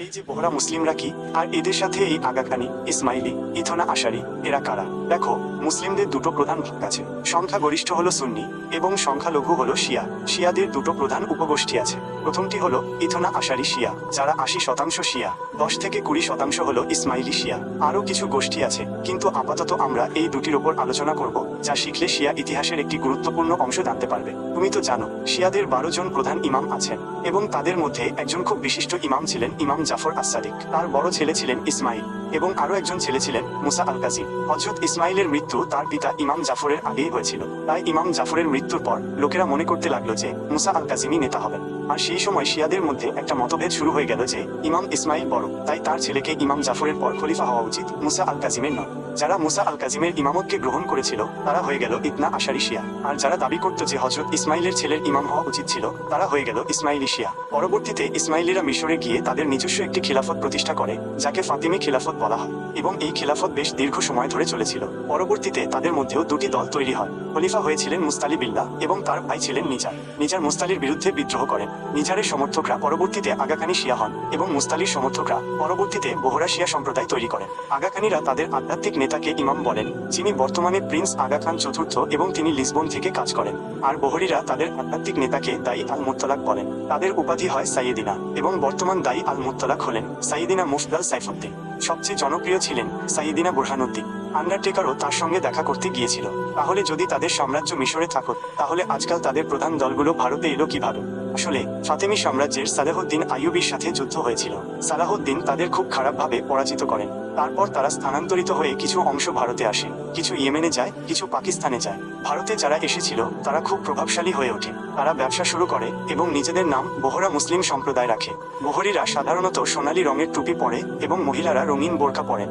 এই যে বোহরা মুসলিমরা কি, আর এদের সাথে এই আগা খানি, ইসমাইলি, ইথনা আশারি, এরা কারা? দেখো, মুসলিমদের দুটো প্রধান ভাগ আছে। সংখ্যাগরিষ্ঠ হলো সুন্নি এবং সংখ্যালঘু হলো শিয়া। শিয়াদের দুটো প্রধান উপগোষ্ঠী আছে। প্রথমটি হলো ইথনা আশারি শিয়া, যারা 80% শিয়া, 10 থেকে 20% হলো ইসমাইলি শিয়া। আরো কিছু গোষ্ঠী আছে, কিন্তু আপাতত আমরা এই দুটির উপর আলোচনা করব, যা শিখলে শিয়া ইতিহাসের একটি গুরুত্বপূর্ণ অংশ জানতে পারবে। তুমি তো জানো, শিয়াদের 12 জন প্রধান ইমাম আছেন, এবং তাদের মধ্যে একজন খুব বিশিষ্ট ইমাম ছিলেন ইমাম জাফর আস-সাদিক। তার বড় ছেলে ছিলেন ইসমাইল, এবং আরো একজন ছেলে ছিলেন মুসা আল কাজিম। হযরত ইসমাইলের মৃত্যু তার পিতা ইমাম জাফরের আগেই হয়েছিল, তাই ইমাম জাফরের মৃত্যুর পর লোকেরা মনে করতে লাগলো যে মুসা আল কাজিমই নেতা হবেন। আর সেই সময় শিয়াদের মধ্যে একটা মতভেদ শুরু হয়ে গেল যে ইমাম ইসমাইল বড়, তাই তার ছেলেকে ইমাম জাফরের পর খলিফা হওয়া উচিত, মুসা আল কাজিমের নয়। যারা মুসা আল কাজিমের ইমামতকে গ্রহণ করেছিল তারা হয়ে গেল ইতনা আশারি শিয়া, আর যারা দাবি করত যে হযরত ইসমাইলের ছেলের ইমাম হওয়া উচিত ছিল তারা হয়ে গেল ইসমাইলি শিয়া। পরবর্তীতে ইসমাইলিরা মিশরে গিয়ে তাদের নিজস্ব একটি খিলাফত প্রতিষ্ঠা করে, যাকে ফাতিমি খিলাফত বলা হয়, এবং এই খিলাফত বেশ দীর্ঘ সময় ধরে চলেছিল। পরবর্তীতে তাদের মধ্যেও দুটি দল তৈরি হয়। খলিফা হয়েছিলেন মুস্তালি বিল্লাহ এবং তার ভাই ছিলেন নিজার। নিজার মুস্তালির বিরুদ্ধে বিদ্রোহ করেন। নিজারের সমর্থকরা পরবর্তীতে আগাখানি শিয়া হন, এবং মুস্তালির সমর্থকরা পরবর্তীতে বোহরা শিয়া সম্প্রদায় তৈরি করেন। আগাখানিরা তাদের আধ্যাত্মিক নেতাকে ইমাম বলেন, যিনি বর্তমানে প্রিন্স আগা খান চতুর্থ, এবং তিনি লিসবন থেকে কাজ করেন। আর বোহরিরা তাদের আধ্যাত্মিক নেতাকে দাই আল মুত্তালাক বলেন। তাদের উপাধি হয় সাইয়েদিনা, এবং বর্তমান দাই আল মুত্তালাক হলেন সাইয়েদিনা মুফদাল সাইফুদ্দিন। সবচেয়ে জনপ্রিয় ছিলেন সাইয়েদিনা বুরহানুদ্দিন। আন্ডারটেকারও তার সঙ্গে দেখা করতে গিয়েছিল। তাহলে যদি তাদের সাম্রাজ্য মিশরে থাকত, তাহলে আজকাল তাদের প্রধান দলগুলো ভারতে এলো কিভাবে? আসলে ফাতেমি সাম্রাজ্যের সালাহুদ্দিন আইয়ুবীর সাথে যুদ্ধ হয়েছিল। সালাহুদ্দিন তাদের খুব খারাপভাবে পরাজিত করেন। তারপর তারা স্থানান্তরিত হয়ে কিছু অংশ ভারতে আসে, কিছু ইয়েমেনে যায়, কিছু পাকিস্তানে যায়। ভারতে যারা এসেছিল তারা খুব প্রভাবশালী হয়ে ওঠে। তারা ব্যবসা শুরু করে এবং নিজেদের নাম বোহরা মুসলিম সম্প্রদায় রাখে। বোহরিরা সাধারণত সোনালী রঙের টুপি পরে এবং মহিলারা রঙিন বোরকা পরেন।